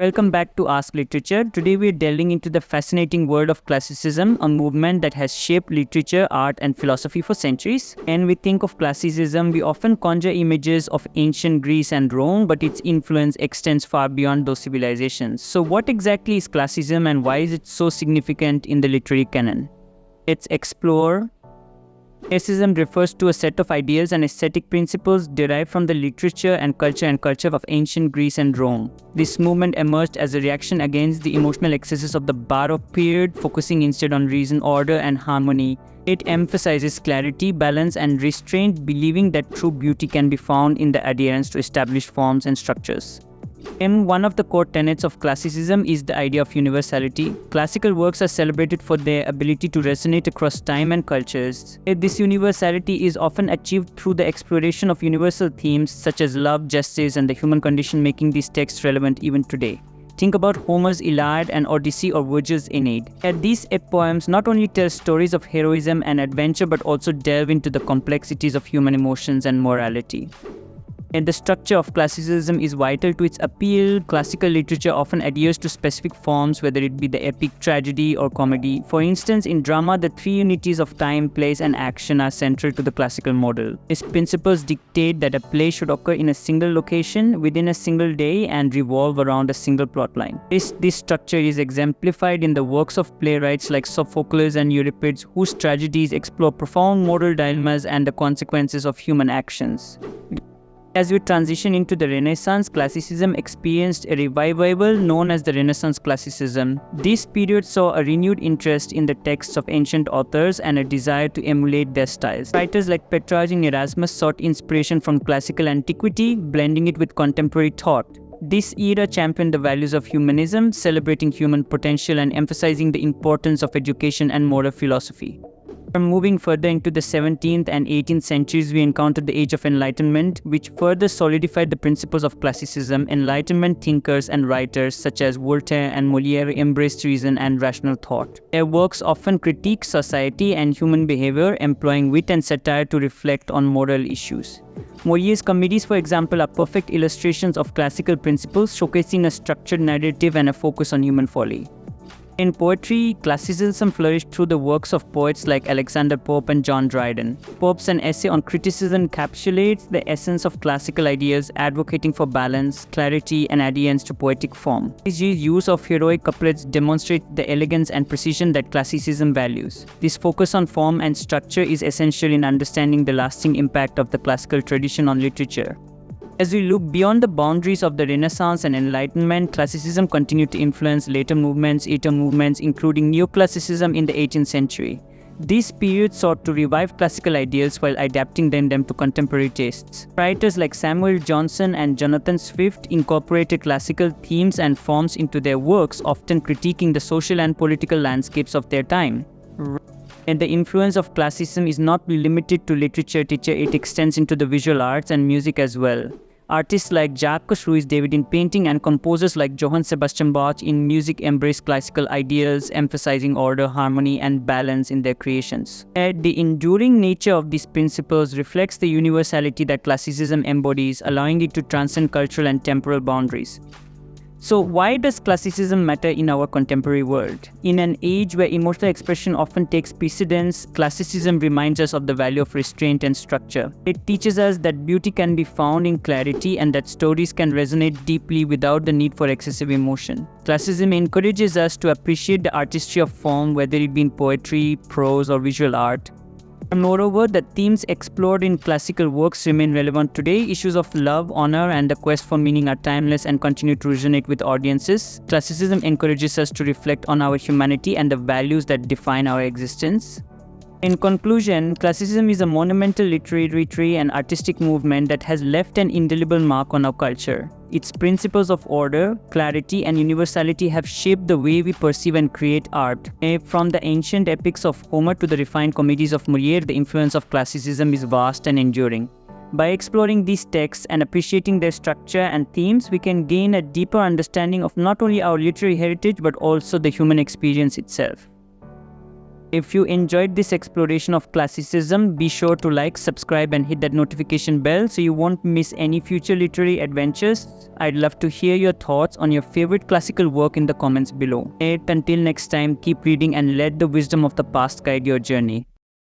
Welcome back to Ask Literature. Today we're delving into the fascinating world of classicism, a movement that has shaped literature, art, and philosophy for centuries. When we think of classicism, we often conjure images of ancient Greece and Rome, but its influence extends far beyond those civilizations. So, what exactly is classicism and why is it so significant in the literary canon? Let's explore. Classicism refers to a set of ideals and aesthetic principles derived from the literature and culture of ancient Greece and Rome. This movement emerged as a reaction against the emotional excesses of the Baroque period, focusing instead on reason, order, and harmony. It emphasizes clarity, balance, and restraint, believing that true beauty can be found in the adherence to established forms and structures. One of the core tenets of classicism is the idea of universality. Classical works are celebrated for their ability to resonate across time and cultures. This universality is often achieved through the exploration of universal themes such as love, justice, and the human condition, making these texts relevant even today. Think about Homer's Iliad and Odyssey or Virgil's Aeneid. These poems not only tell stories of heroism and adventure but also delve into the complexities of human emotions and morality. And the structure of classicism is vital to its appeal. Classical literature often adheres to specific forms, whether it be the epic, tragedy, or comedy. For instance, in drama, the three unities of time, place, and action are central to the classical model. These principles dictate that a play should occur in a single location, within a single day, and revolve around a single plotline. This structure is exemplified in the works of playwrights like Sophocles and Euripides, whose tragedies explore profound moral dilemmas and the consequences of human actions. As we transition into the Renaissance, classicism experienced a revival known as the Renaissance Classicism. This period saw a renewed interest in the texts of ancient authors and a desire to emulate their styles. Writers like Petrarch and Erasmus sought inspiration from classical antiquity, blending it with contemporary thought. This era championed the values of humanism, celebrating human potential and emphasizing the importance of education and moral philosophy. From moving further into the 17th and 18th centuries, we encountered the Age of Enlightenment, which further solidified the principles of classicism. Enlightenment thinkers and writers such as Voltaire and Molière embraced reason and rational thought. Their works often critique society and human behavior, employing wit and satire to reflect on moral issues. Molière's comedies, for example, are perfect illustrations of classical principles, showcasing a structured narrative and a focus on human folly. In poetry, classicism flourished through the works of poets like Alexander Pope and John Dryden. Pope's An Essay on Criticism encapsulates the essence of classical ideas, advocating for balance, clarity, and adherence to poetic form. His use of heroic couplets demonstrates the elegance and precision that classicism values. This focus on form and structure is essential in understanding the lasting impact of the classical tradition on literature. As we look beyond the boundaries of the Renaissance and Enlightenment, classicism continued to influence later movements, including neoclassicism in the 18th century. This period sought to revive classical ideals while adapting them to contemporary tastes. Writers like Samuel Johnson and Jonathan Swift incorporated classical themes and forms into their works, often critiquing the social and political landscapes of their time. And the influence of classicism is not limited to literature, it extends into the visual arts and music as well. Artists like Jacques Ruiz-David in painting and composers like Johann Sebastian Bach in music embrace classical ideals, emphasizing order, harmony, and balance in their creations. The enduring nature of these principles reflects the universality that classicism embodies, allowing it to transcend cultural and temporal boundaries. So why does classicism matter in our contemporary world? In an age where emotional expression often takes precedence, classicism reminds us of the value of restraint and structure. It teaches us that beauty can be found in clarity and that stories can resonate deeply without the need for excessive emotion. Classicism encourages us to appreciate the artistry of form, whether it be in poetry, prose, or visual art. Moreover, the themes explored in classical works remain relevant today. Issues of love, honor, and the quest for meaning are timeless and continue to resonate with audiences. Classicism encourages us to reflect on our humanity and the values that define our existence. In conclusion, classicism is a monumental literary and artistic movement that has left an indelible mark on our culture. Its principles of order, clarity, and universality have shaped the way we perceive and create art. From the ancient epics of Homer to the refined comedies of Molière, the influence of classicism is vast and enduring. By exploring these texts and appreciating their structure and themes, we can gain a deeper understanding of not only our literary heritage but also the human experience itself. If you enjoyed this exploration of classicism, be sure to like, subscribe, and hit that notification bell so you won't miss any future literary adventures. I'd love to hear your thoughts on your favorite classical work in the comments below. Until next time, keep reading and let the wisdom of the past guide your journey.